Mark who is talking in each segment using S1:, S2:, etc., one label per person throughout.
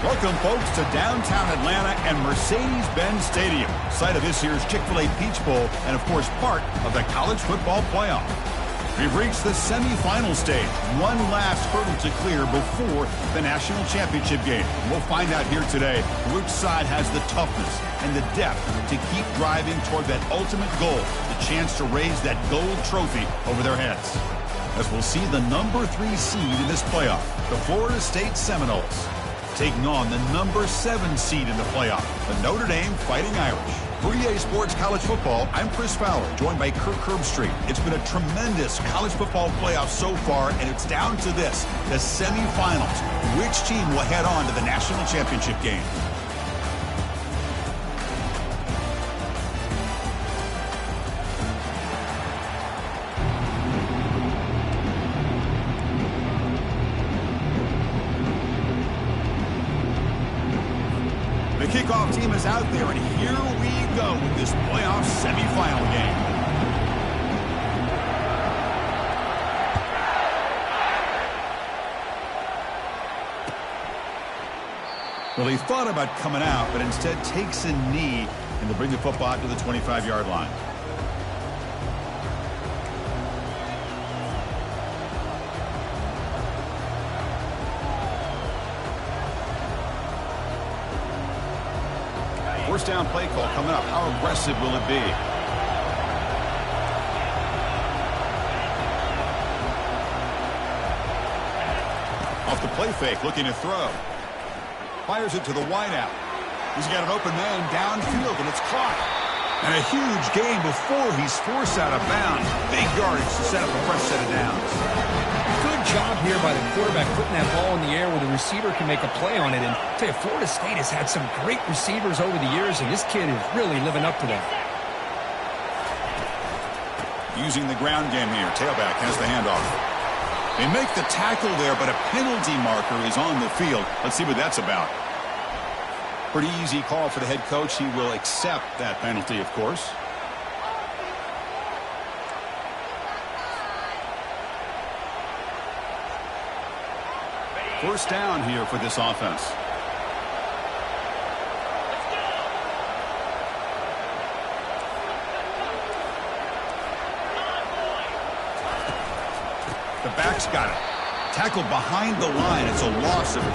S1: Welcome, folks, to downtown Atlanta and Mercedes-Benz Stadium, site of this year's Chick-fil-A Peach Bowl and, of course, part of the college football playoff. We've reached the semifinal stage, one last hurdle to clear before the national championship game. We'll find out here today which side has the toughness and the depth to keep driving toward that ultimate goal, the chance to raise that gold trophy over their heads. As we'll see the number 3 seed in this playoff, the Florida State Seminoles, taking on the number 7 seed in the playoff, the Notre Dame Fighting Irish. For EA Sports College Football, I'm Chris Fowler, joined by Kirk Herbstreit. It's been a tremendous college football playoff so far, and it's down to this, the semifinals. Which team will head on to the national championship game? The kickoff team is out there, and here we go with this playoff semifinal game. Well, he thought about coming out, but instead takes a knee, and they'll bring the football out to the 25-yard line. First down play call coming up. How aggressive will it be? Off the play fake, looking to throw. Fires it to the wideout. He's got an open man downfield, and it's caught. And a huge gain before he's forced out of bounds. Big yardage to set up a fresh set of downs.
S2: Good job here by the quarterback putting that ball in the air where the receiver can make a play on it. And I'll tell you, Florida State has had some great receivers over the years, and this kid is really living up to that.
S1: Using the ground game here. Tailback has the handoff. They make the tackle there, but a penalty marker is on the field. Let's see what that's about. Pretty easy call for the head coach. He will accept that penalty, of course. First down here for this offense. The back's got it. Tackled behind the line. It's a loss of 2.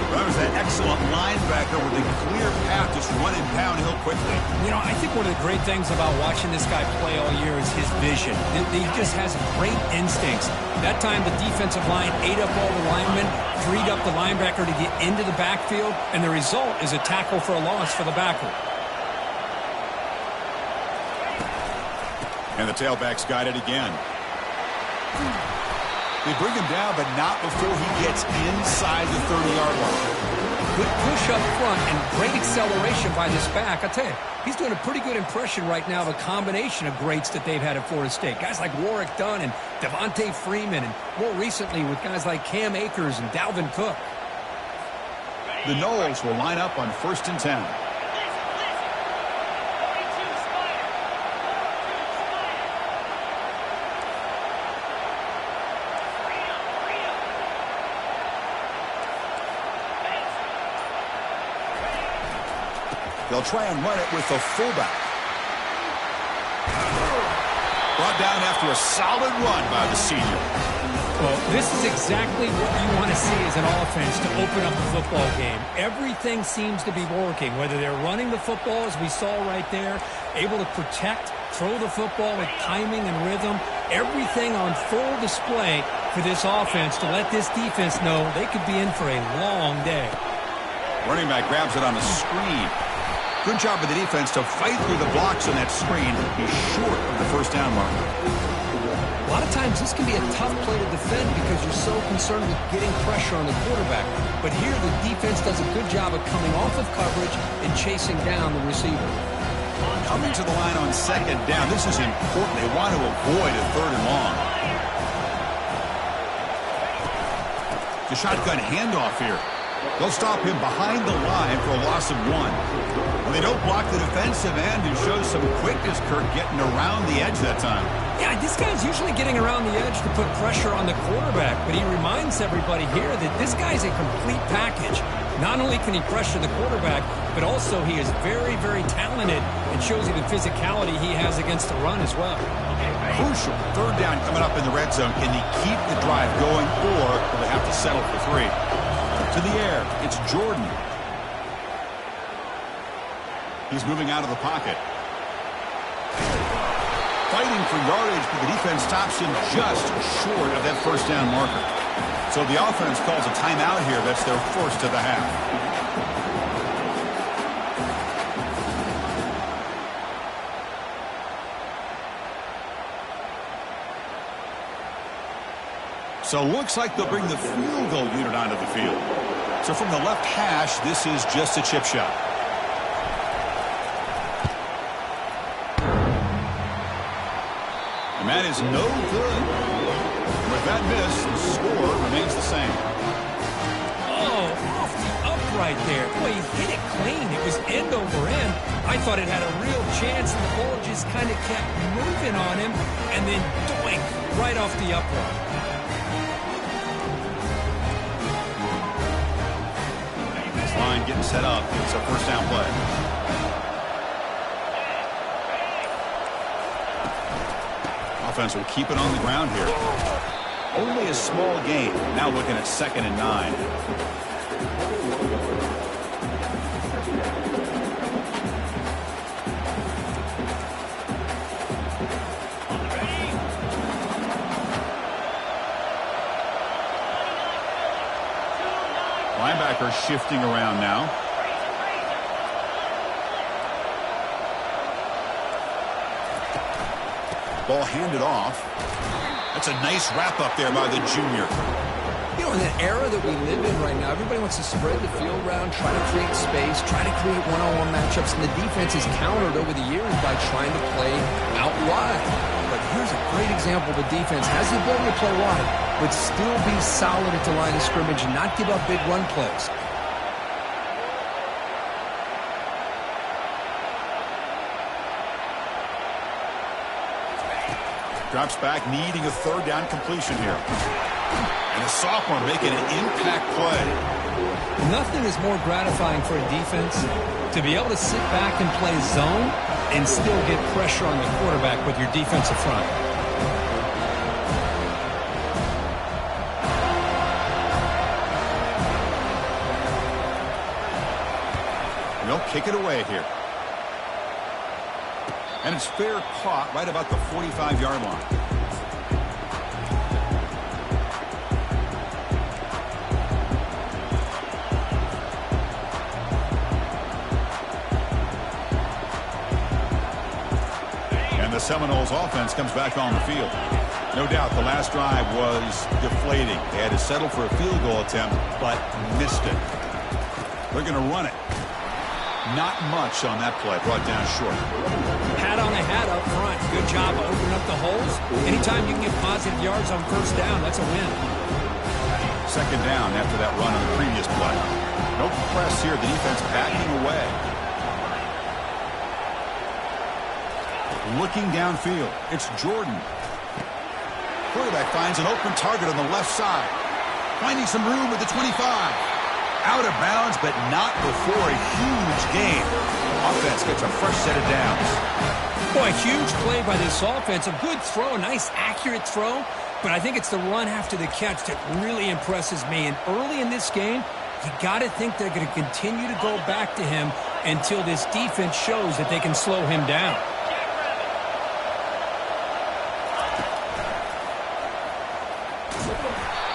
S1: That was that excellent linebacker with a clear path just running downhill quickly.
S2: You know, I think one of the great things about watching this guy play all year is his vision. He just has great instincts. That time the defensive line ate up all the linemen, freed up the linebacker to get into the backfield, and the result is a tackle for a loss for the backer.
S1: And the tailback's got it again. They bring him down, but not before he gets inside the 30-yard line.
S2: Good push up front and great acceleration by this back. I tell you, he's doing a pretty good impression right now of a combination of greats that they've had at Florida State. Guys like Warwick Dunn and Devontae Freeman, and more recently with guys like Cam Akers and Dalvin Cook.
S1: The Noles will line up on 1st and 10. They'll try and run it with the fullback. Brought down after a solid run by the senior.
S2: Well, this is exactly what you want to see as an offense to open up the football game. Everything seems to be working, whether they're running the football, as we saw right there, able to protect, throw the football with timing and rhythm. Everything on full display for this offense to let this defense know they could be in for a long day.
S1: Running back grabs it on the screen. Good job of the defense to fight through the blocks on that screen. He's short of the first down mark.
S2: A lot of times this can be a tough play to defend because you're so concerned with getting pressure on the quarterback. But here the defense does a good job of coming off of coverage and chasing down the receiver.
S1: Coming to the line on 2nd down. This is important. They want to avoid a 3rd and long. The shotgun handoff here. They'll stop him behind the line for a loss of 1. Well, they don't block the defensive end, who shows some quickness, Kirk, getting around the edge that time.
S2: Yeah, this guy's usually getting around the edge to put pressure on the quarterback, but he reminds everybody here that this guy's a complete package. Not only can he pressure the quarterback, but also he is very, very talented and shows you the physicality he has against the run as well.
S1: Crucial third down coming up in the red zone. Can he keep the drive going, or will they have to settle for 3? To the air, it's Jordan. He's moving out of the pocket. Fighting for yardage, but the defense stops him just short of that first down marker. So the offense calls a timeout here. That's their first of the half. So looks like they'll bring the field goal unit onto the field. So from the left hash, this is just a chip shot. And that is no good. With that miss, the score remains the same.
S2: Oh, off the upright there. Boy, he hit it clean. It was end over end. I thought it had a real chance, and the ball just kind of kept moving on him, and then doink, right off the upright.
S1: Line getting set up. It's a first down play. Offense will keep it on the ground here. Only a small gain. Now looking at 2nd and 9. Linebacker shifting around now. Ball handed off. That's a nice wrap up there by the junior.
S3: You know, in the era that we live in right now, everybody wants to spread the field around, try to create space, try to create one-on-one matchups, and the defense is countered over the years by trying to play out wide. But here's a great example. The defense has the ability to play wide, but still be solid at the line of scrimmage and not give up big run plays.
S1: Drops back, needing a third down completion here. And a sophomore making an impact play.
S2: Nothing is more gratifying for a defense to be able to sit back and play zone and still get pressure on the quarterback with your defensive front.
S1: And they'll kick it away here. And it's fair caught right about the 45-yard line. And the Seminoles offense comes back on the field. No doubt the last drive was deflating. They had to settle for a field goal attempt, but missed it. They're going to run it. Not much on that play, brought down short.
S2: Hat on a hat up front. Good job of opening up the holes. Anytime you can get positive yards on first down, that's a win.
S1: 2nd down after that run on the previous play. No press here. The defense backing away. Looking downfield. It's Jordan. Quarterback finds an open target on the left side. Finding some room at the 25. Out of bounds, but not before a huge gain. Offense gets a fresh set of downs.
S2: Boy, huge play by this offense. A good throw, a nice accurate throw. But I think it's the run after the catch that really impresses me. And early in this game, you got to think they're going to continue to go back to him until this defense shows that they can slow him down.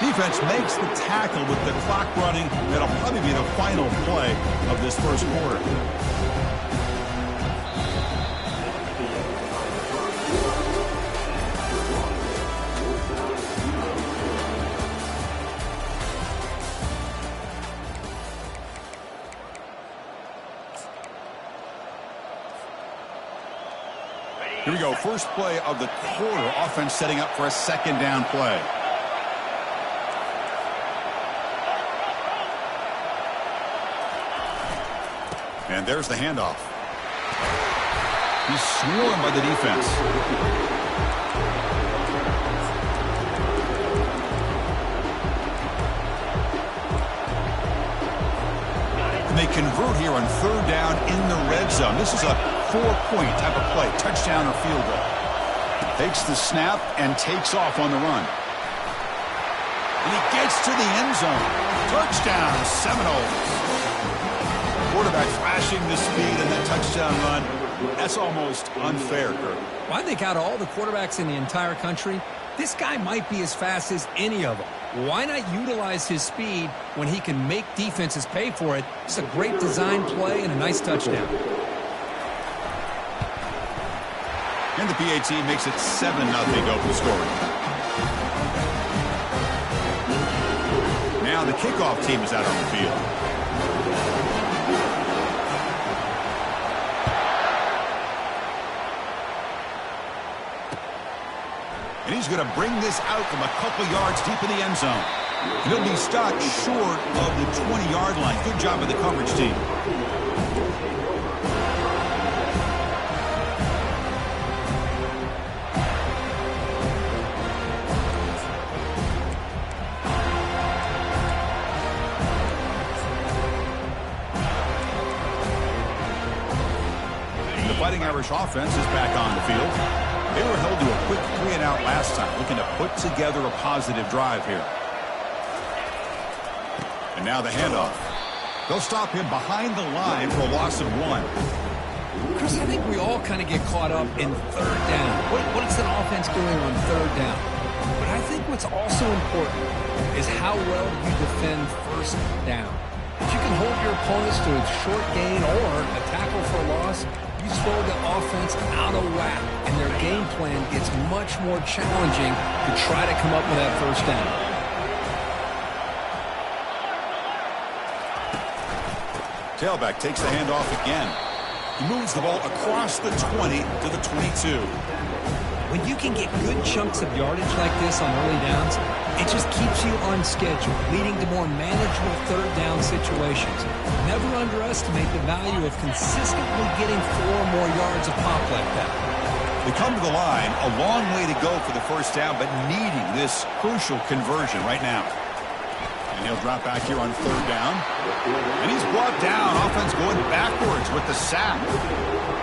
S1: Defense makes the tackle with the clock running. That'll probably be the final play of this first quarter. Here we go. First play of the quarter. Offense setting up for a 2nd down play. And there's the handoff. He's swarmed by the defense. And they convert here on 3rd down in the red zone. This is a 4-point type of play, touchdown or field goal. Takes the snap and takes off on the run. And he gets to the end zone. Touchdown, Seminoles. Quarterback flashing the speed in that touchdown run. That's almost unfair, Kirk.
S2: Well, I think out of all the quarterbacks in the entire country, this guy might be as fast as any of them. Why not utilize his speed when he can make defenses pay for it? It's a great design play and a nice touchdown.
S1: And the PAT makes it 7-0 open scoring. Now the kickoff team is out on the field. And he's going to bring this out from a couple yards deep in the end zone. He'll be stopped short of the 20-yard line. Good job of the coverage team. The Fighting Irish offense is back on the field. They were held to a quick 3-and-out last time, looking to put together a positive drive here. And now the handoff. They'll stop him behind the line for a loss of 1.
S2: Chris, I think we all kind of get caught up in 3rd down. What's an offense doing on 3rd down? But I think what's also important is how well you defend 1st down. If you can hold your opponents to a short gain or a tackle for a loss, you throw the offense out of whack, and their game plan gets much more challenging to try to come up with that 1st down.
S1: Tailback takes the handoff again. He moves the ball across the 20 to the 22.
S2: When you can get good chunks of yardage like this on early downs, it just keeps you on schedule, leading to more manageable 3rd down situations. Never underestimate the value of consistently getting 4 more yards of pop like that.
S1: They come to the line, a long way to go for the 1st down, but needing this crucial conversion right now. And he'll drop back here on 3rd down. And he's brought down. Offense going backwards with the sack.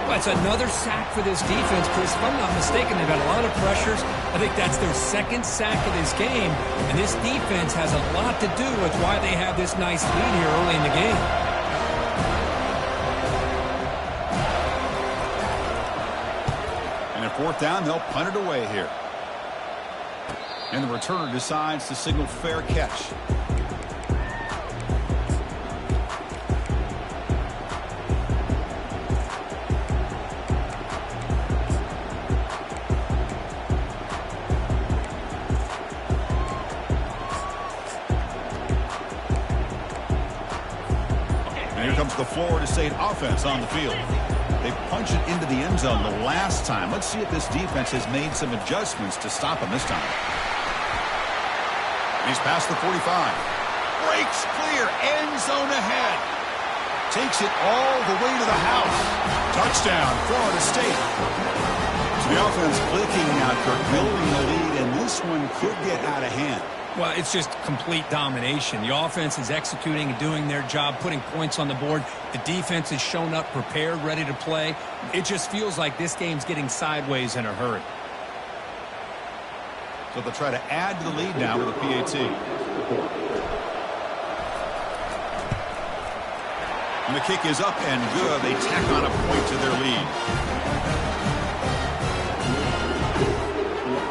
S2: Well, it's another sack for this defense, Chris. If I'm not mistaken, they've had a lot of pressures. I think that's their 2nd sack of this game. And this defense has a lot to do with why they have this nice lead here early in the game.
S1: And at 4th down, they'll punt it away here. And the returner decides to signal fair catch. Comes the Florida State offense on the field. They punch it into the end zone the last time. Let's see if this defense has made some adjustments to stop him this time. He's past the 45. Breaks clear. End zone ahead. Takes it all the way to the house. Touchdown, Florida State. So the offense clicking now, Kirk, building the lead, and this one could get out of hand.
S2: Well, it's just complete domination. The offense is executing and doing their job, putting points on the board. The defense has shown up prepared, ready to play. It just feels like this game's getting sideways in a hurry.
S1: So they'll try to add to the lead now with a PAT. And the kick is up and good. They tack on a point to their lead.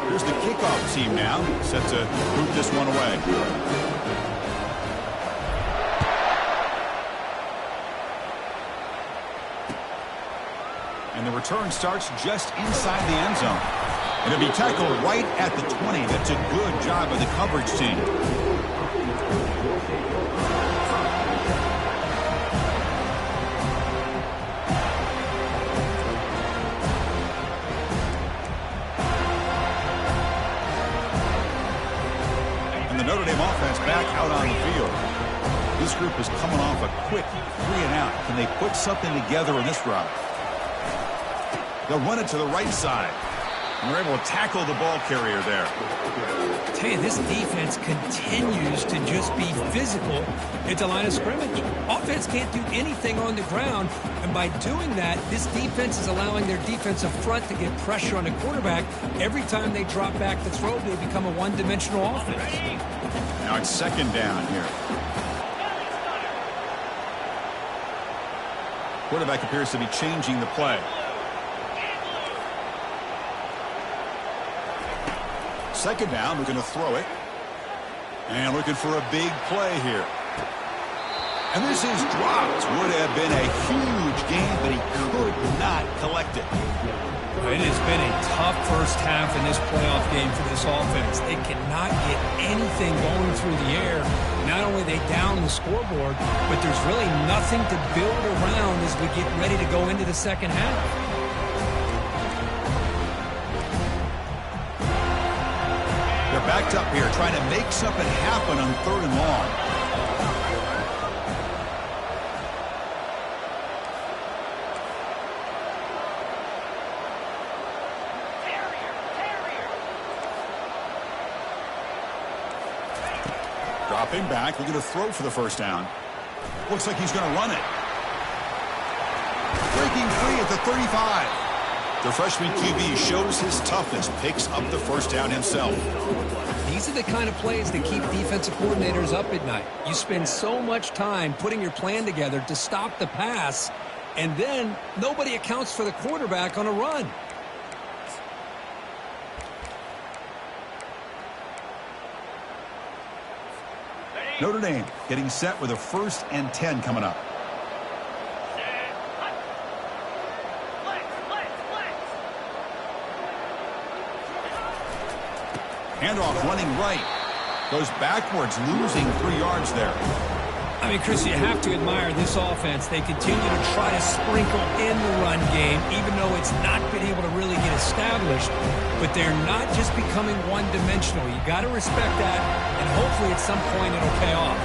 S1: Here's the kickoff team now, set to boot this one away. And the return starts just inside the end zone. And it'll be tackled right at the 20. That's a good job by the coverage team. Notre Dame offense back out on the field. This group is coming off a quick 3-and-out. Can they put something together in this drive? They'll run it to the right side. And they're able to tackle the ball carrier there.
S2: I tell you, this defense continues to just be physical at the line of scrimmage. Offense can't do anything on the ground, and by doing that, this defense is allowing their defensive front to get pressure on the quarterback. Every time they drop back to throw, they become a one-dimensional offense.
S1: Now it's second down here. Quarterback appears to be changing the play. Second down, looking to throw it. And looking for a big play here. And this is dropped. Would have been a huge gain, but he could not collect it.
S2: It has been a tough first half in this playoff game for this offense. They cannot get anything going through the air. Not only are they down the scoreboard, but there's really nothing to build around as we get ready to go into the second half.
S1: They're backed up here, trying to make something happen on 3rd and long. Dropping back, looking to throw for the first down. Looks like he's going to run it. Breaking free at the 35. The freshman QB shows his toughness, picks up the first down himself.
S2: These are the kind of plays that keep defensive coordinators up at night. You spend so much time putting your plan together to stop the pass, and then nobody accounts for the quarterback on a run.
S1: Notre Dame getting set with a 1st and 10 coming up. Handoff running right. Goes backwards, losing 3 yards there.
S2: I mean, Chris, you have to admire this offense. They continue to try to sprinkle in the run game, even though it's not been able to really get established. But they're not just becoming one-dimensional. You got to respect that, and hopefully at some point it'll pay off.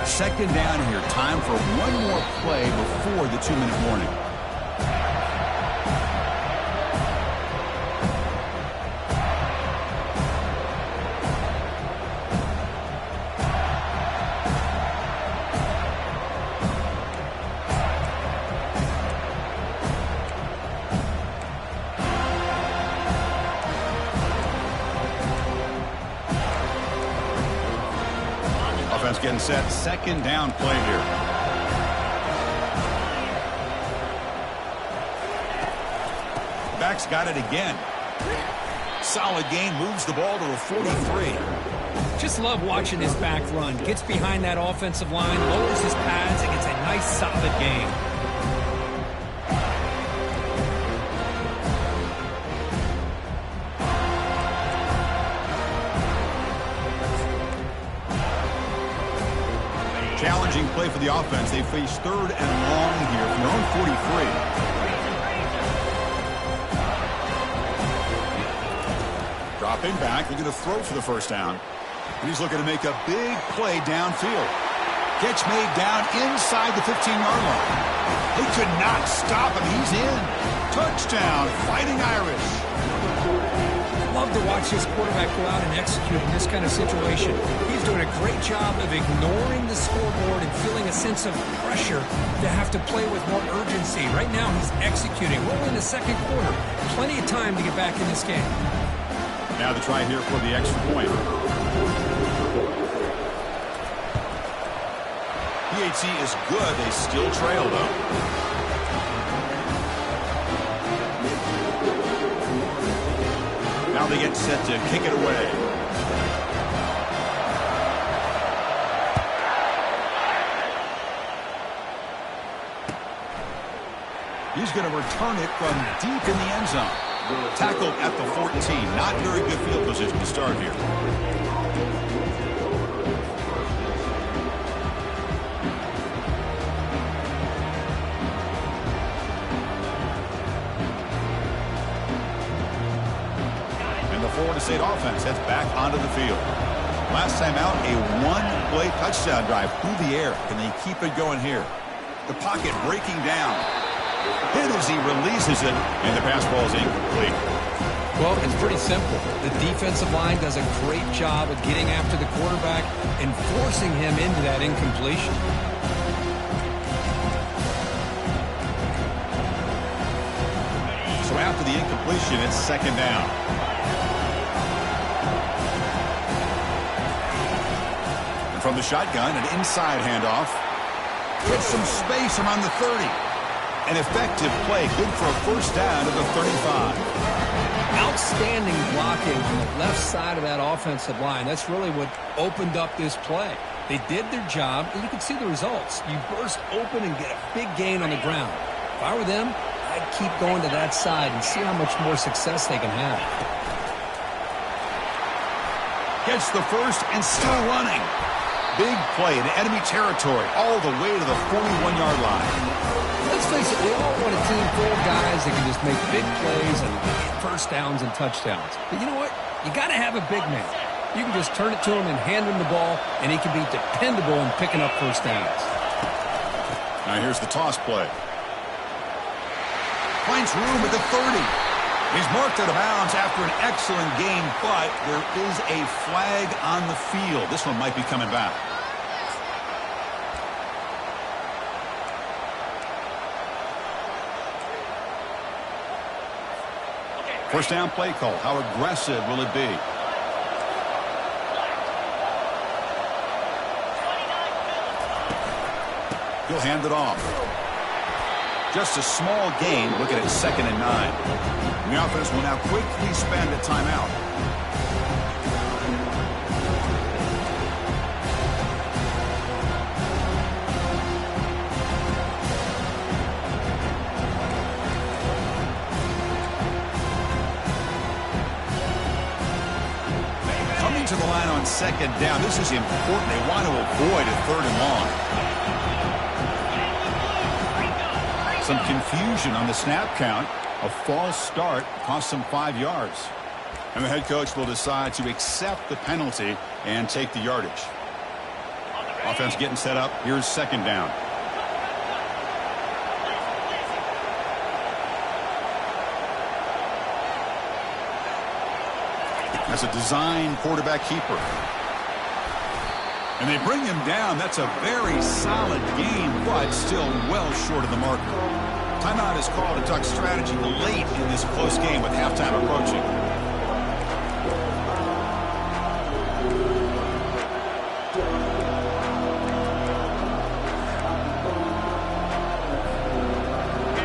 S1: Second down here. Time for one more play before the 2-minute warning. Offense getting set. Second down play here. Back's got it again. Solid gain. Moves the ball to a 43.
S2: Just love watching this back run. Gets behind that offensive line, lowers his pads, and gets a nice solid gain.
S1: Challenging play for the offense. They face 3rd and long here from their own 43. Dropping back, looking to throw for the first down. He's looking to make a big play downfield. Gets made down inside the 15-yard line. They could not stop him. He's in. Touchdown, Fighting Irish.
S2: Love to watch this quarterback go out and execute in this kind of situation. He's doing a great job of ignoring the scoreboard and feeling a sense of pressure to have to play with more urgency. Right now, he's executing. We're in the second quarter. Plenty of time to get back in this game.
S1: Now the try here for the extra point. PHC is good. They still trail, though. Now they get set to kick it away. He's going to return it from deep in the end zone. Tackled at the 14. Not very good field position to start here. the Florida State offense heads back onto the field. Last time out, a one-play touchdown drive through the air. Can they keep it going here? The pocket breaking down. Hit as he releases it, and the pass ball is incomplete.
S3: Well, it's pretty simple. The defensive line does a great job of getting after the quarterback and forcing him into that incompletion.
S1: So after the incompletion, it's second down. And from the shotgun, an inside handoff. Gets some space around the 30. An effective play, good for a first down at the 35.
S3: Outstanding blocking on the left side of that offensive line. That's really what opened up this play. They did their job, and you can see the results. You burst open and get a big gain on the ground. If I were them, I'd keep going to that side and see how much more success they can have.
S1: Gets the first and still running. Big play in enemy territory all the way to the 41-yard line.
S3: Let's face it, we all want a team full of guys that can just make big plays and get first downs and touchdowns. But you know what? You got to have a big man. You can just turn it to him and hand him the ball, and he can be dependable in picking up first downs.
S1: Now here's the toss play. Finds room at the 30. He's marked out of bounds after an excellent game, but there is a flag on the field. This one might be coming back. First down play call. How aggressive will it be? He'll hand it off. Just a small gain. Looking at 2nd and 9. And the offense will now quickly spend a timeout. Coming to the line on 2nd down. This is important. They want to avoid a 3rd and long. Some confusion on the snap count. A false start cost them 5 yards. And the head coach will decide to accept the penalty and take the yardage. Offense getting set up. Here's 2nd down. That's a design quarterback keeper. And they bring him down. That's a very solid game, but still well short of the marker. Timeout is called to Duck strategy late in this close game with halftime approaching.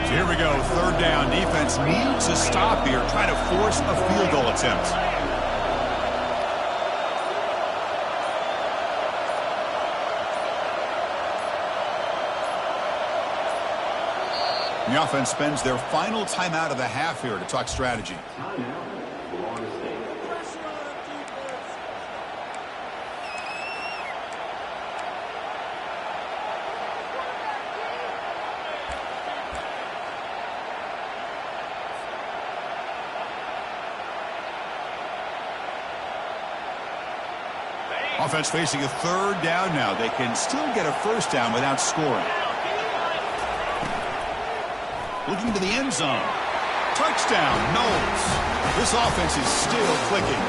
S1: So here we go, 3rd down. Defense needs a stop here. Try to force a field goal attempt. The offense spends their final timeout of the half here to talk strategy. Offense facing a 3rd down now. They can still get a first down without scoring. Looking to the end zone. Touchdown, Knowles. This offense is still clicking.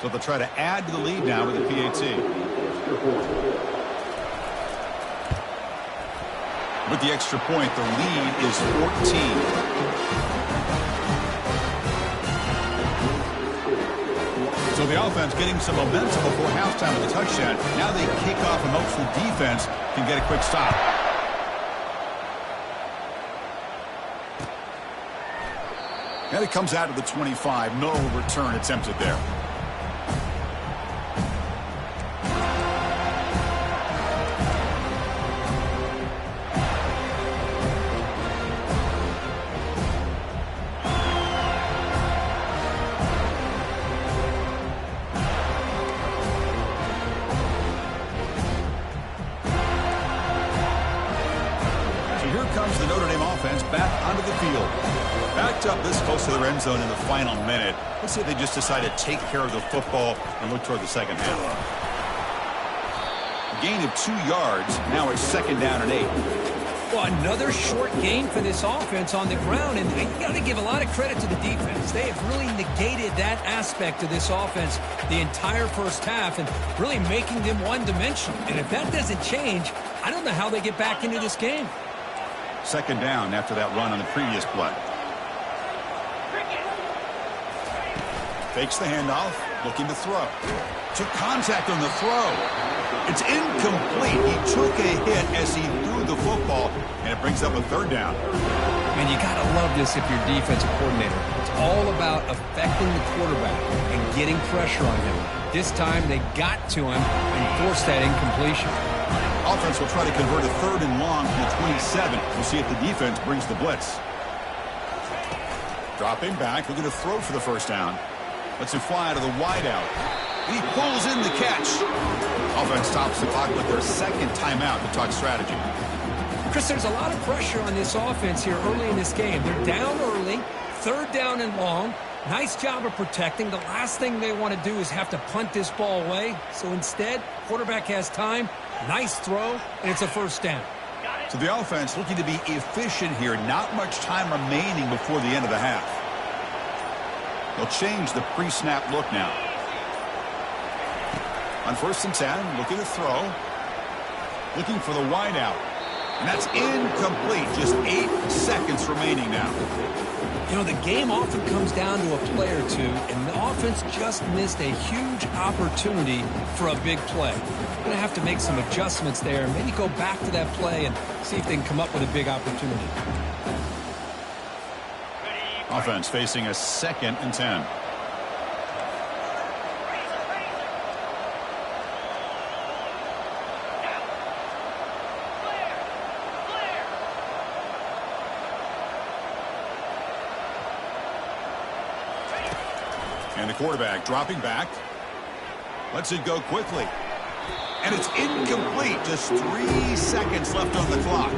S1: So they'll try to add to the lead now with the PAT. With the extra point, the lead is 14. So the offense getting some momentum before halftime with the touchdown. Now they kick off and hopes the defense can get a quick stop. And it comes out of the 25. No return attempted there. here comes the Notre Dame offense back onto the field. Backed up this close to their end zone in the final minute. Let's say they just decide to take care of the football and look toward the second half. A gain of 2 yards. Now it's 2nd down and 8.
S2: Well, another short gain for this offense on the ground, and you got to give a lot of credit to the defense. They have really negated that aspect of this offense the entire first half and really making them one-dimensional. And if that doesn't change, I don't know how they get back into this game.
S1: 2nd down after that run on the previous play. Fakes the handoff, looking to throw. Took contact on the throw. It's incomplete. He took a hit as he threw the football, and it brings up a 3rd down.
S2: Man, you got to love this if you're defensive coordinator. It's all about affecting the quarterback and getting pressure on him. This time, they got to him and forced that incompletion.
S1: Offense will try to convert a 3rd and long from the 27. We'll see if the defense brings the blitz. Dropping back, looking to throw for the 1st down. Lets him fly out of the wideout. He pulls in the catch. Offense stops the clock with their 2nd timeout to talk strategy.
S2: Chris, there's a lot of pressure on this offense here early in this game. They're down early, 3rd down and long. Nice job of protecting. The last thing they want to do is have to punt this ball away. So instead, quarterback has time, nice throw, and it's a 1st down.
S1: So the offense looking to be efficient here. Not much time remaining before the end of the half. They'll change the pre-snap look now. On 1st and 10, looking to throw. Looking for the wideout. And that's incomplete. Just 8 seconds remaining now.
S2: You know, the game often comes down to a play or two, and the offense just missed a huge opportunity for a big play. They're going to have to make some adjustments there, maybe go back to that play and see if they can come up with a big opportunity.
S1: Offense facing a 2nd and 10. And the quarterback dropping back. Lets it go quickly. And it's incomplete. Just 3 seconds left on the clock.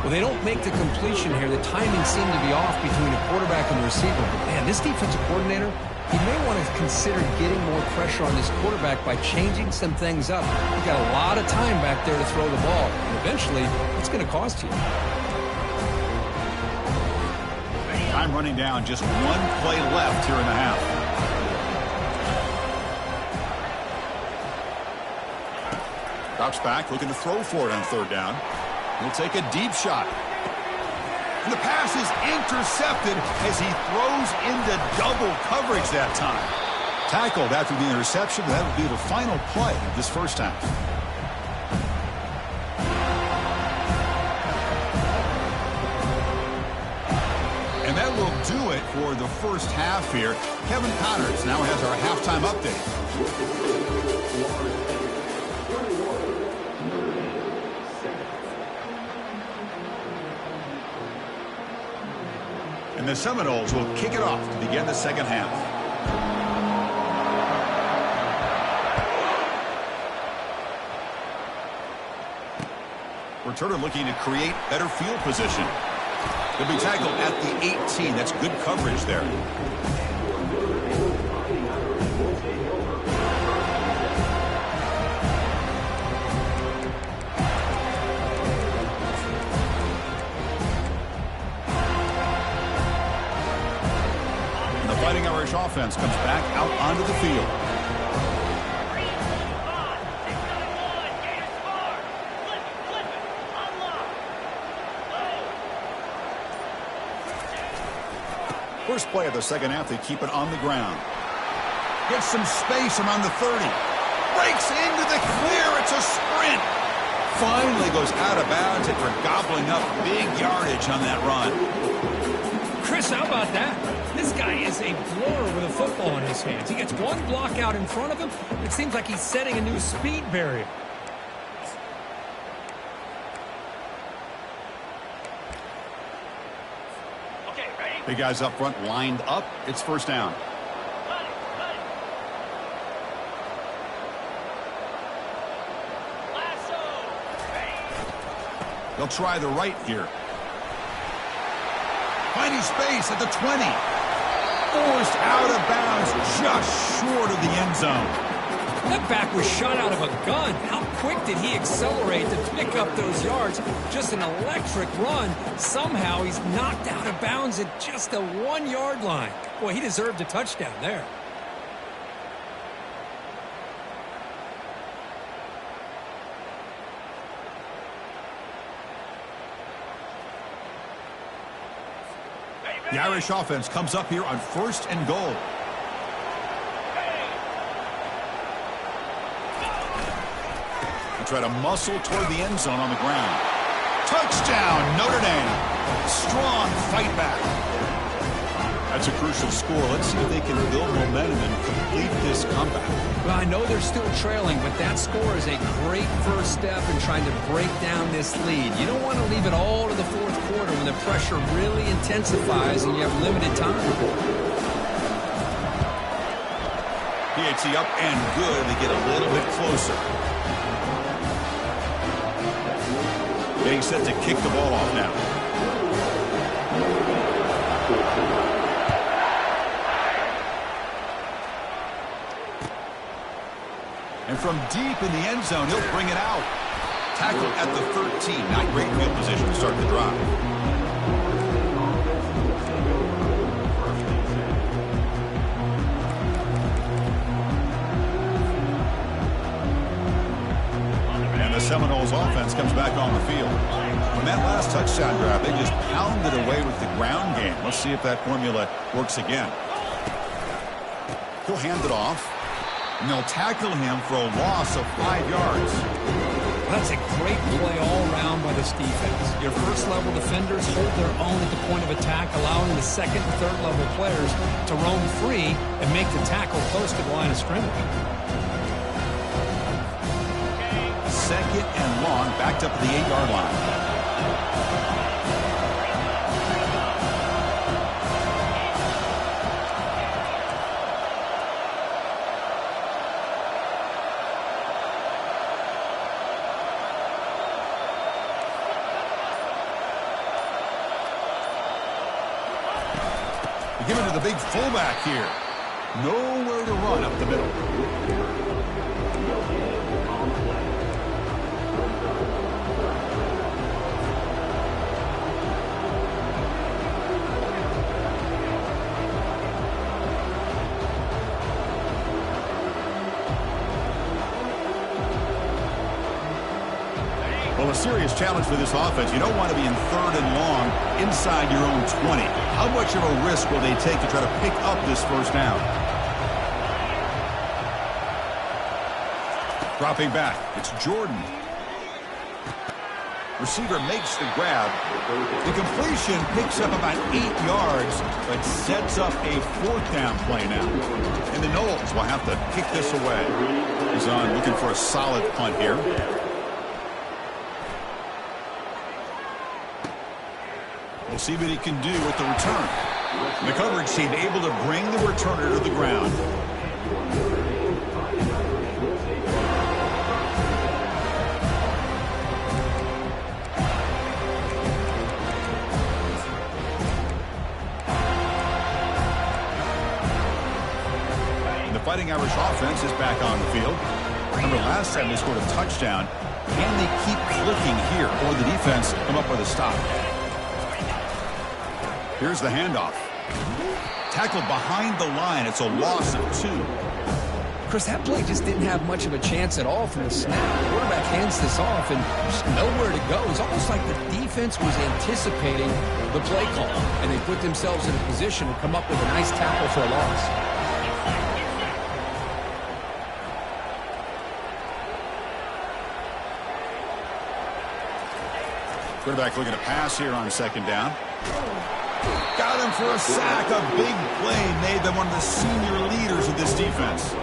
S2: Well, they don't make the completion here. The timing seemed to be off between the quarterback and the receiver. But, man, this defensive coordinator, he may want to consider getting more pressure on this quarterback by changing some things up. You've got a lot of time back there to throw the ball. And eventually, it's going to cost you.
S1: Time running down. Just 1 play left here in the half. Drops back, looking to throw for it on 3rd down. He'll take a deep shot. And the pass is intercepted as he throws into double coverage that time. Tackled after the interception. That will be the final play of this 1st half. And that will do it for the 1st half here. Kevin Connors now has our halftime update. And the Seminoles will kick it off to begin the 2nd half. Returner looking to create better field position. He'll be tackled at the 18. That's good coverage there. Fighting Irish offense comes back out onto the field. First play of the 2nd half, they keep it on the ground. Gets some space around the 30. Breaks into the clear. It's a sprint. Finally goes out of bounds after gobbling up big yardage on that run.
S2: Chris, how about that? This guy is a blower with a football in his hands. He gets 1 block out in front of him. It seems like he's setting a new speed barrier.
S1: Okay, ready? Big guys up front lined up. It's 1st down. They'll try the right here. Finding space at the 20. Forced out of bounds just short of the end zone.
S2: That back was shot out of a gun. How quick did he accelerate to pick up those yards? Just an electric run. Somehow he's knocked out of bounds at just the 1 yard line. Boy, he deserved a touchdown there.
S1: The Irish offense comes up here on 1st and goal. Try to muscle toward the end zone on the ground. Touchdown, Notre Dame. Strong fight back. That's a crucial score. Let's see if they can build momentum and complete this comeback.
S3: Well, I know they're still trailing, but that score is a great first step in trying to break down this lead. You don't want to leave it all to the fourth quarter when the pressure really intensifies and you have limited time.
S1: PAT up and good. They get a little bit closer. Getting set to kick the ball off now. And from deep in the end zone, he'll bring it out. Tackle at the 13. Not great field position to start the drive. Seminoles offense comes back on the field. From that last touchdown drive, they just pounded away with the ground game. Let's see if that formula works again. He'll hand it off, and they'll tackle him for a loss of 5 yards.
S2: That's a great play all around by this defense. Your first-level defenders hold their own at the point of attack, allowing the second and third-level players to roam free and make the tackle close to the line of scrimmage.
S1: Second and long, backed up at the 8-yard line. We give it to the big fullback here. Nowhere to run up the middle. Well, a serious challenge for this offense. You don't want to be in 3rd and long inside your own 20. How much of a risk will they take to try to pick up this first down? Dropping back, it's Jordan. Receiver makes the grab. The completion picks up about 8 yards, but sets up a 4th down play now. And the Noles will have to kick this away. He's on looking for a solid punt here. We'll see what he can do with the return. The coverage team able to bring the returner to the ground. The Fighting Irish offense is back on the field. Remember last time they scored a touchdown. Can they keep clicking here, or the defense come up with a stop? Here's the handoff. Tackled behind the line. It's a loss of 2.
S3: Chris, that play just didn't have much of a chance at all from the snap. The quarterback hands this off and just nowhere to go. It's almost like the defense was anticipating the play call, and they put themselves in a position to come up with a nice tackle for a loss.
S1: Quarterback looking to pass here on 2nd down. Got him for a sack. A big play made them one of the senior leaders of this defense.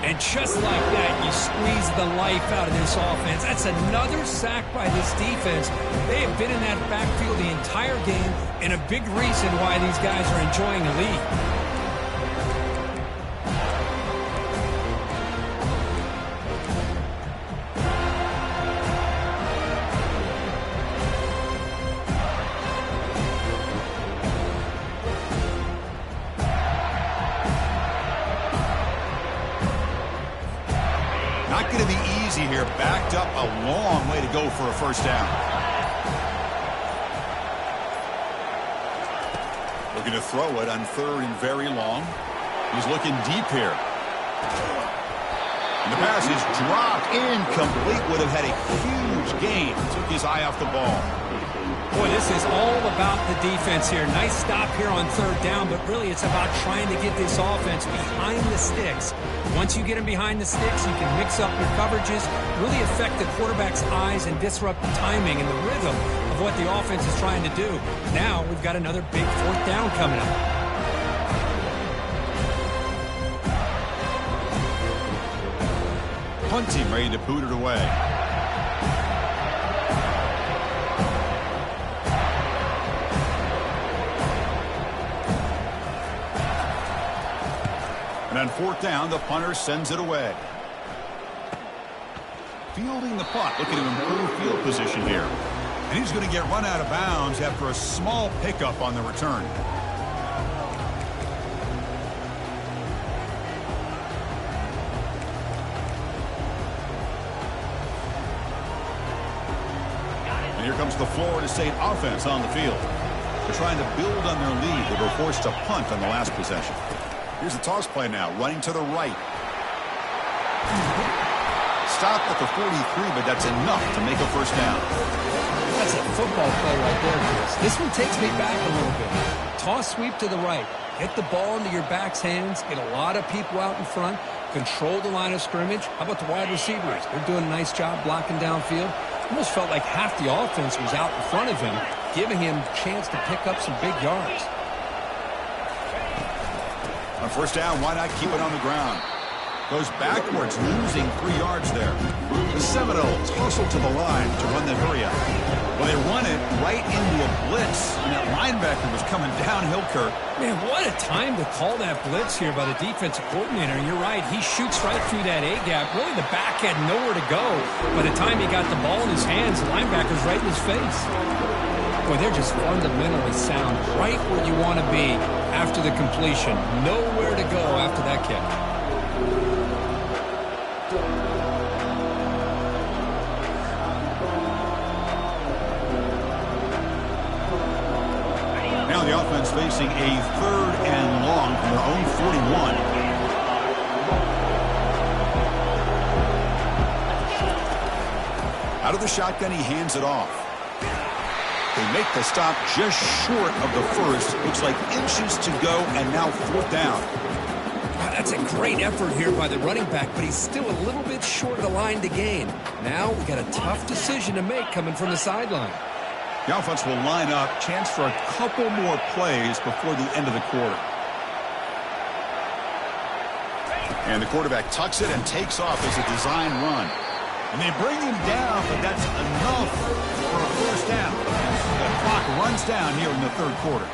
S2: And just like that, you squeeze the life out of this offense. That's another sack by this defense. They have been in that backfield the entire game, and a big reason why these guys are enjoying the lead.
S1: here, backed up a long way to go for a first down. Looking to throw it on 3rd and very long. He's looking deep here. And the pass is dropped incomplete. Would have had a huge gain. Took his eye off the ball.
S2: Boy, this is all about the defense here. Nice stop here on 3rd down, but really it's about trying to get this offense behind the sticks. Once you get them behind the sticks, you can mix up your coverages, really affect the quarterback's eyes and disrupt the timing and the rhythm of what the offense is trying to do. Now we've got another big 4th down coming up.
S1: Punt team ready to boot it away. And on 4th down, the punter sends it away. Fielding the punt, looking to improve field position here. And he's going to get run out of bounds after a small pickup on the return. And here comes the Florida State offense on the field. They're trying to build on their lead. They were forced to punt on the last possession. Here's the toss play now, running to the right. Stopped at the 43, but that's enough to make a first down.
S3: That's a football play right there, Chris. This one takes me back a little bit. Toss sweep to the right. Get the ball into your back's hands. Get a lot of people out in front. Control the line of scrimmage. How about the wide receivers? They're doing a nice job blocking downfield. Almost felt like half the offense was out in front of him, giving him a chance to pick up some big yards.
S1: On first down, why not keep it on the ground? Goes backwards, losing 3 yards there. The Seminoles hustle to the line to run the hurry up. Well, they run it right into a blitz, and that linebacker was coming downhill, Kirk.
S2: Man, what a time to call that blitz here by the defensive coordinator. And you're right, he shoots right through that A-gap. Really, the back had nowhere to go. By the time he got the ball in his hands, the linebacker's right in his face. Boy, they're just fundamentally sound, right where you want to be after the completion. Nowhere to go after that kick.
S1: Now the offense facing a 3rd and long from their own 41. Out of the shotgun, he hands it off. They make the stop just short of the first. Looks like inches to go, and now 4th down.
S3: That's a great effort here by the running back, but he's still a little bit short of the line to gain. Now we got a tough decision to make coming from the sideline.
S1: The offense will line up. Chance for a couple more plays before the end of the quarter. And the quarterback tucks it and takes off as a design run. And they bring him down, but that's enough for a first down. The clock runs down here in the 3rd quarter.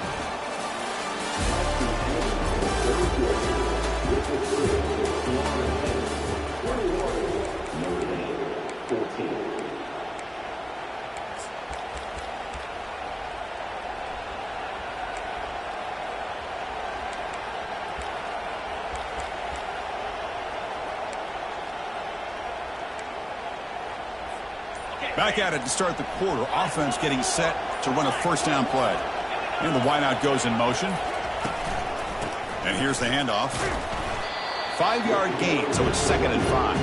S1: Back at it to start the quarter. Offense getting set to run a first down play. And the wideout goes in motion. And here's the handoff. 5-yard gain, so it's 2nd and 5.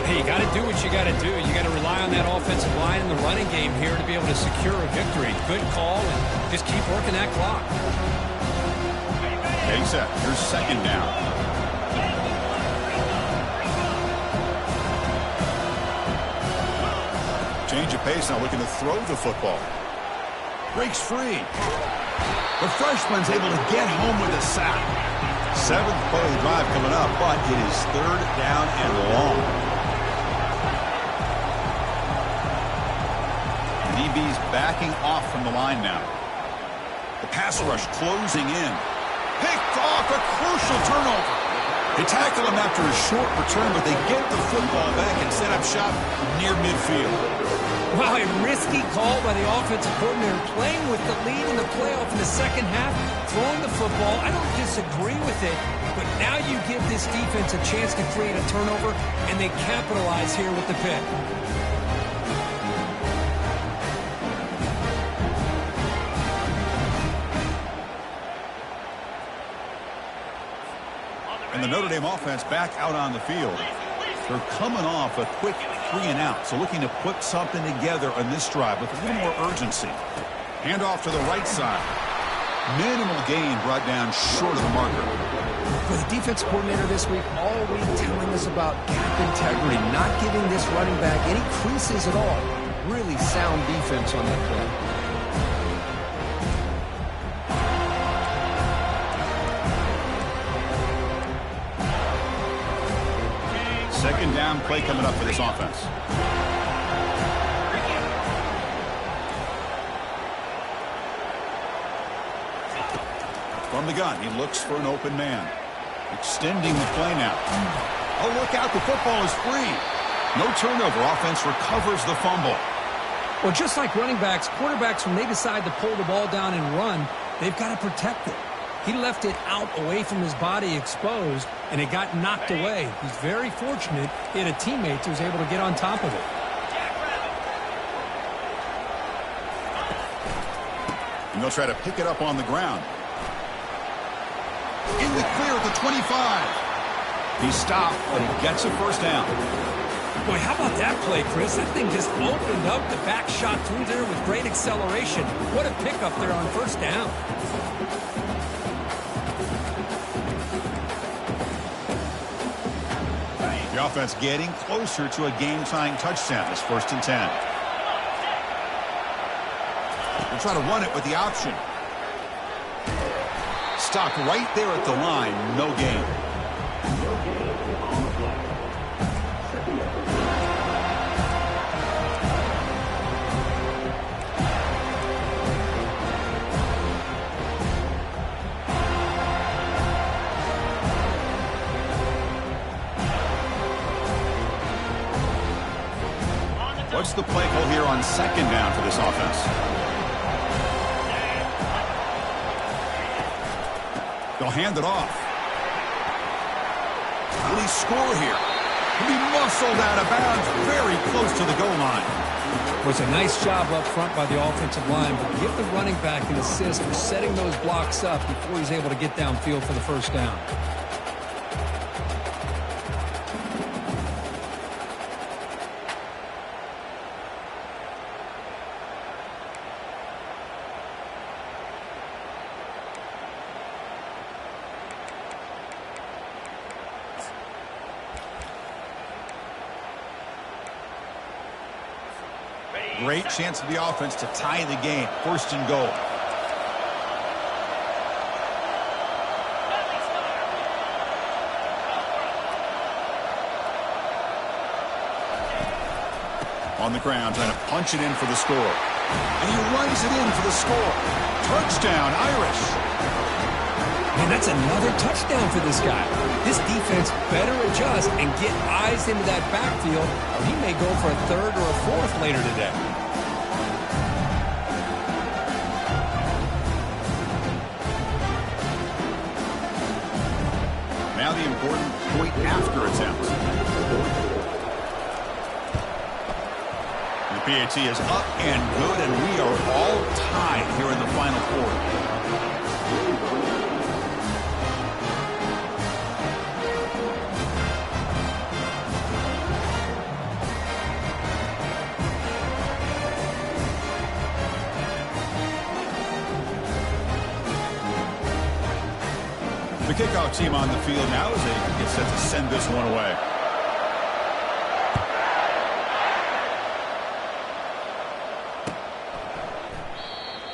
S2: Hey, you got to do what you got to do. You got to rely on that offensive line and the running game here to be able to secure a victory. Good call, and just keep working that clock.
S1: Getting set. Here's 2nd down. Change of pace now, looking to throw the football. Breaks free. The freshman's able to get home with a sack. 7th play of the drive coming up, but it is 3rd down and long. The DB's backing off from the line now. The pass rush closing in. Picked off, a crucial turnover. They tackle him after a short return, but they get the football back and set up shop near midfield.
S2: Wow, a risky call by the offensive coordinator, playing with the lead in the playoff in the second half, throwing the football. I don't disagree with it, But now you give this defense a chance to create a turnover, and they capitalize here with the pick.
S1: And the Notre Dame offense back out on the field. They're coming off a quick 3-and-out, so looking to put something together on this drive with a little more urgency. Handoff to the right side. Minimal gain brought down short of the marker.
S3: For the defense coordinator this week, all week telling us about gap integrity, not giving this running back any creases at all. Really sound defense on that play.
S1: Second down play coming up for this offense. From the gun, he looks for an open man. Extending the play now. Oh, look out, the football is free. No turnover. Offense recovers the fumble.
S2: Well, just like running backs, quarterbacks, when they decide to pull the ball down and run, they've got to protect it. He left it out away from his body exposed, and it got knocked away. He's very fortunate he had a teammate who was able to get on top of it.
S1: And they'll try to pick it up on the ground. In the clear at the 25. He stopped, but he gets a first down.
S2: Boy, how about that play, Chris? That thing just opened up. The back shot through there with great acceleration. What a pickup there on first down.
S1: The offense getting closer to a game-tying touchdown. It's 1st and 10. They'll try to run it with the option. Stopped right there at the line. No gain. What's the play call here on second down for this offense? They'll hand it off. Will he score here? He'll be muscled out of bounds very close to the goal line.
S2: It was a nice job up front by the offensive line, but give the running back an assist for setting those blocks up before he's able to get downfield for the first down.
S1: Great chance of the offense to tie the game. 1st and goal. On the ground, trying to punch it in for the score. And he runs it in for the score. Touchdown, Irish.
S2: Man, that's another touchdown for this guy. This defense better adjust and get eyes into that backfield, or he may go for a 3rd or a 4th later today.
S1: Now the important point after attempt. The PAT is up and good, and we are all tied here in the final quarter. The kickoff team on the field now as they get set to send this one away.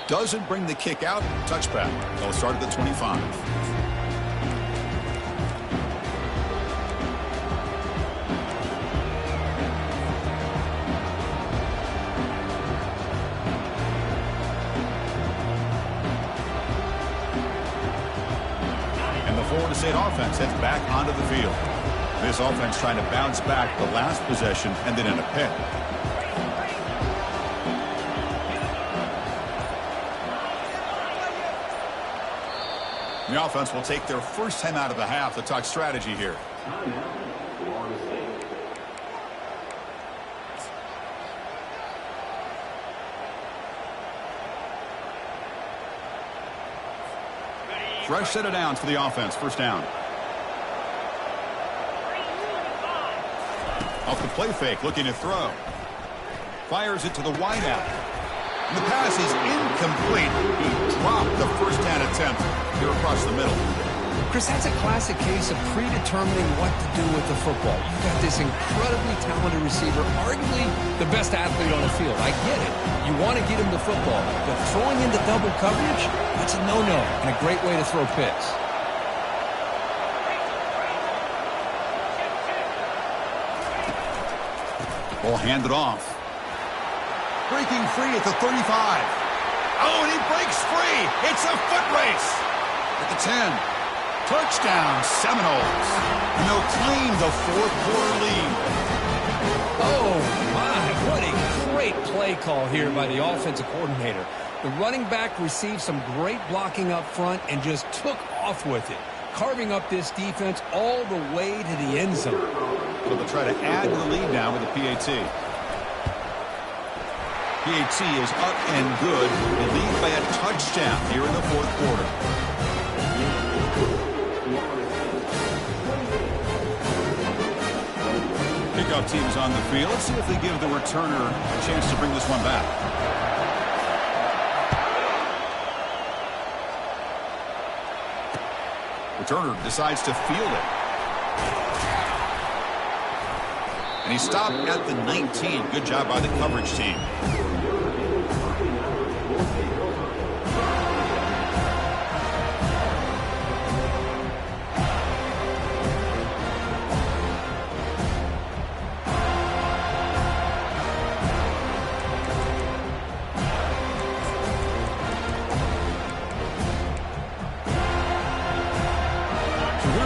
S1: Doesn't bring the kick out. Touchback. They'll start at the 25. Florida State offense heads back onto the field. This offense trying to bounce back the last possession and then in a pick. The offense will take their first time out of the half to talk strategy here. Fresh set of downs for the offense. First down. Off the play fake, looking to throw. Fires it to the wideout. And the pass is incomplete. He dropped the first down attempt here across the middle.
S3: Chris, that's a classic case of predetermining what to do with the football. You've got this incredibly talented receiver, arguably the best athlete on the field. I get it. You want to get him the football. But throwing into double coverage, that's a no-no and a great way to throw picks.
S1: Ball handed off. Breaking free at the 35. Oh, and he breaks free. It's a foot race. At the 10. Touchdown, Seminoles. And they'll claim the fourth-quarter lead.
S3: Oh, my. What a great play call here by the offensive coordinator. The running back received some great blocking up front and just took off with it, carving up this defense all the way to the end zone.
S1: So they'll try to add to the lead now with the PAT. PAT is up and good. They lead by a touchdown here in the fourth quarter. Kickoff team is on the field. Let's see if they give the returner a chance to bring this one back. Returner decides to field it. And he stopped at the 19. Good job by the coverage team.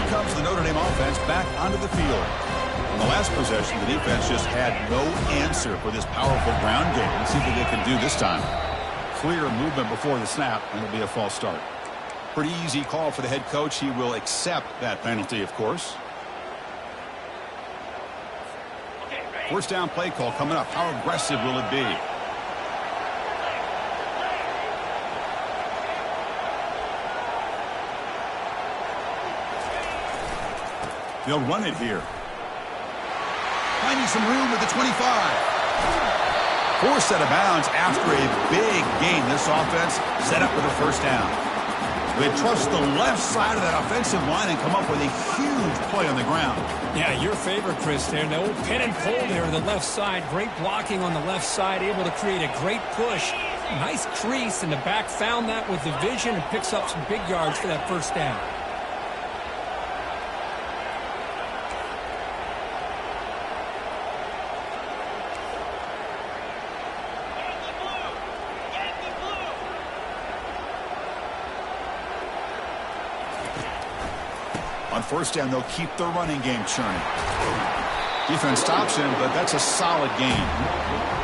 S1: Comes the Notre Dame offense back onto the field. On the last possession, the defense just had no answer for this powerful ground game. Let's see what they can do this time. Clear movement before the snap, and it'll be a false start. Pretty easy call for the head coach. He will accept that penalty, of course. First down play call coming up. How aggressive will it be? They'll run it here. Finding some room at the 25. Four set of bounds after a big gain. This offense set up with a first down. They trust the left side of that offensive line and come up with a huge play on the ground. Yeah, your favorite, Chris, there. The old pin and pull there on the left side. Great blocking on the left side, able to create a great push. Nice crease, and the back found that with the vision and picks up some big yards for that first down. On first down, they'll keep their running game churning. Defense stops him, but that's a solid gain.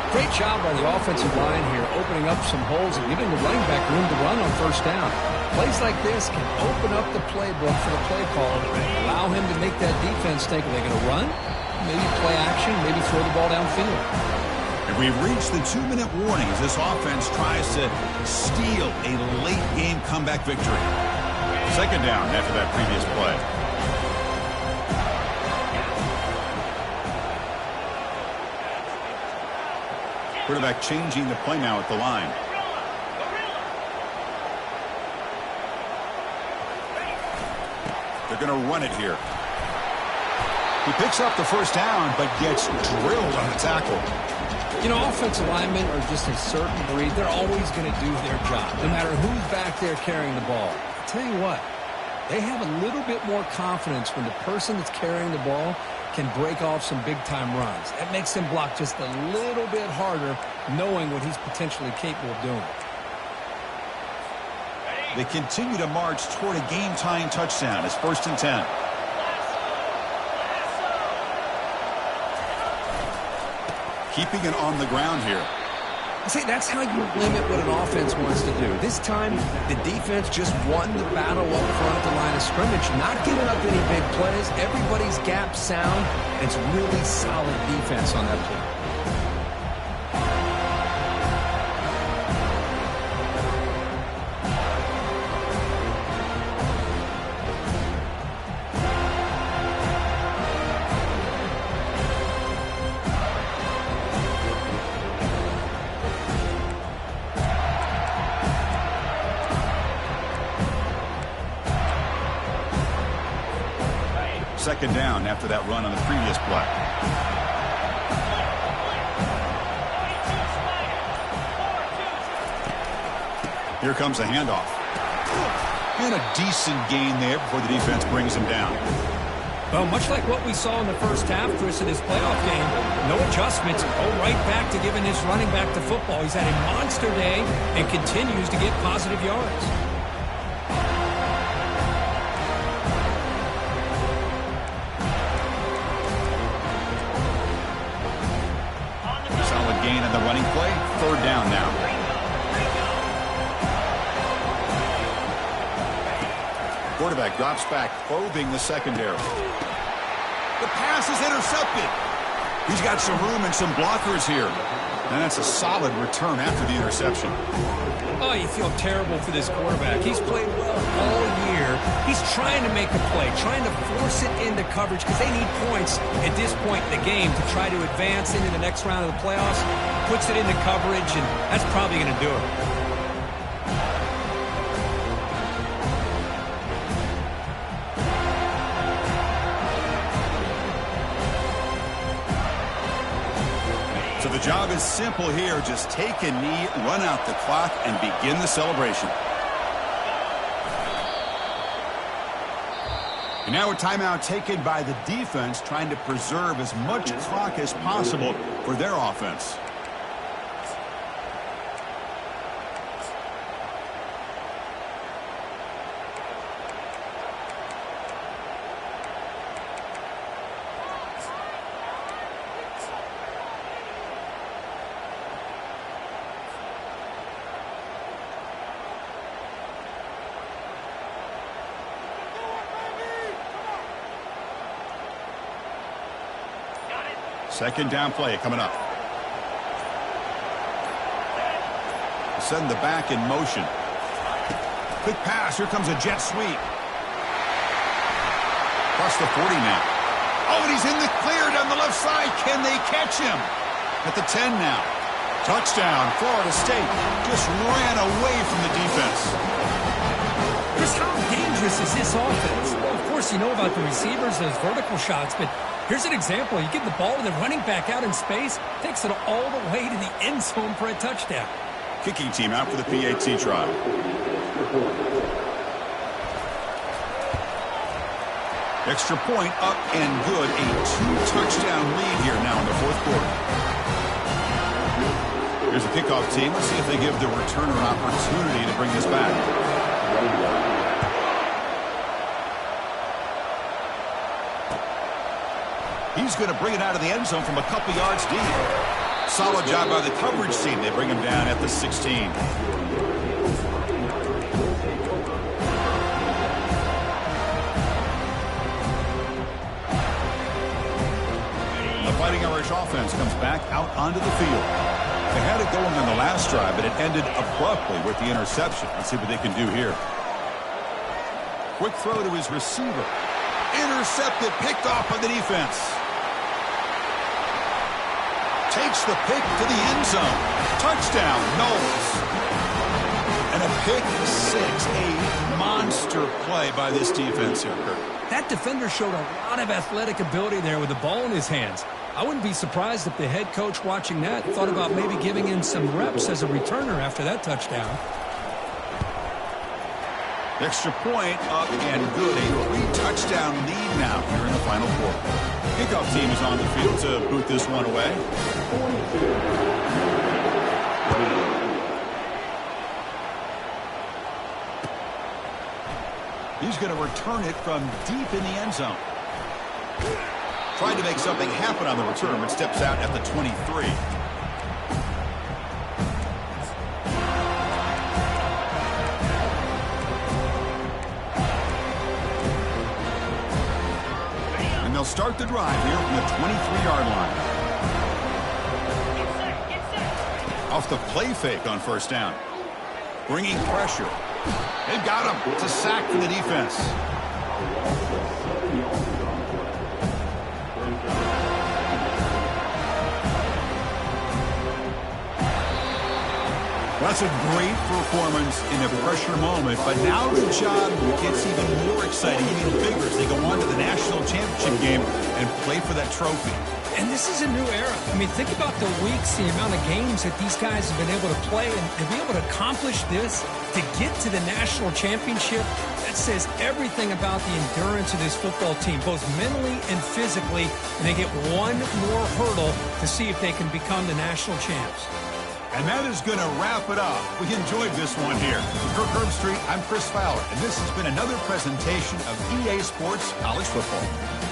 S3: Great job by the offensive line here, opening up some holes and giving the running back room to run on first down. Plays like this can open up the playbook for the play caller, allow him to make that defense think, are they going to run? Maybe play action, maybe throw the ball downfield.
S1: And we've reached the 2-minute warning as this offense tries to steal a late-game comeback victory. Second down after that previous play. Quarterback changing the play now at the line. They're going to run it here. He picks up the first down, but gets drilled on the tackle.
S3: You know, offensive linemen are just a certain breed. They're always going to do their job, no matter who's back there carrying the ball. I'll tell you what, they have a little bit more confidence when the person that's carrying the ball can break off some big-time runs. That makes him block just a little bit harder, knowing what he's potentially capable of doing.
S1: They continue to march toward a game-tying touchdown. It's 1st and 10. Keeping it on the ground here.
S3: I say that's how you limit what an offense wants to do. This time, the defense just won the battle up front at the line of scrimmage, not giving up any big plays. Everybody's gap sound, and it's really solid defense on that play.
S1: Second down after that run on the previous play. Here comes a handoff. And a decent gain there before the defense brings him down.
S2: Well, much like what we saw in the first half, Chris, in this playoff game, no adjustments. Go right back to giving his running back the football. He's had a monster day and continues to get positive yards.
S1: Gain on the running play. Third down now. Quarterback drops back, probing the secondary. The pass is intercepted. He's got some room and some blockers here. And that's a solid return after the interception.
S2: Oh, you feel terrible for this quarterback. He's played well all year. He's trying to make a play, trying to force it into coverage because they need points at this point in the game to try to advance into the next round of the playoffs. Puts it into coverage, and that's probably going to do it.
S1: So the job is simple here. Just take a knee, run out the clock, and begin the celebration. And now a timeout taken by the defense, trying to preserve as much clock as possible for their offense. Second down play coming up. Send the back in motion. Quick pass. Here comes a jet sweep. Across the 40 now. Oh, and he's in the clear down the left side. Can they catch him? At the 10 now. Touchdown, Florida State. Just ran away from the defense.
S2: Chris, how dangerous is this offense? Well, of course, you know about the receivers, those vertical shots, but here's an example. You give the ball to the running back out in space, takes it all the way to the end zone for a touchdown.
S1: Kicking team out for the PAT try. Extra point up and good. A 2-touchdown lead here now in the fourth quarter. Here's the kickoff team. Let's see if they give the returner an opportunity to bring this back. He's going to bring it out of the end zone from a couple yards deep. Solid job by the coverage team. They bring him down at the 16. The Fighting Irish offense comes back out onto the field. They had it going on the last drive, but it ended abruptly with the interception. Let's see what they can do here. Quick throw to his receiver. Intercepted, picked off by the defense. Takes the pick to the end zone. Touchdown, Knowles. And a pick six, a monster play by this defense here, Kurt.
S2: That defender showed a lot of athletic ability there with the ball in his hands. I wouldn't be surprised if the head coach watching that thought about maybe giving him some reps as a returner after that touchdown.
S1: Extra point up and good. A 3-touchdown lead now here in the final quarter. Kickoff team is on the field to boot this one away. He's going to return it from deep in the end zone. Trying to make something happen on the return, but steps out at the 23. start the drive here from the 23-yard line. Off the play fake on first down. Bringing pressure. They've got him. It's a sack for the defense. That's a great performance in a pressure moment, but now the job gets even more exciting, even bigger as they go on to the national championship game and play for that trophy.
S2: And this is a new era. I mean, think about the weeks, the amount of games that these guys have been able to play, and to be able to accomplish this, to get to the national championship, that says everything about the endurance of this football team, both mentally and physically, and they get one more hurdle to see if they can become the national champs.
S1: And that is going to wrap it up. We enjoyed this one here. For Kirk Herbstreit, I'm Chris Fowler, and this has been another presentation of EA Sports College Football.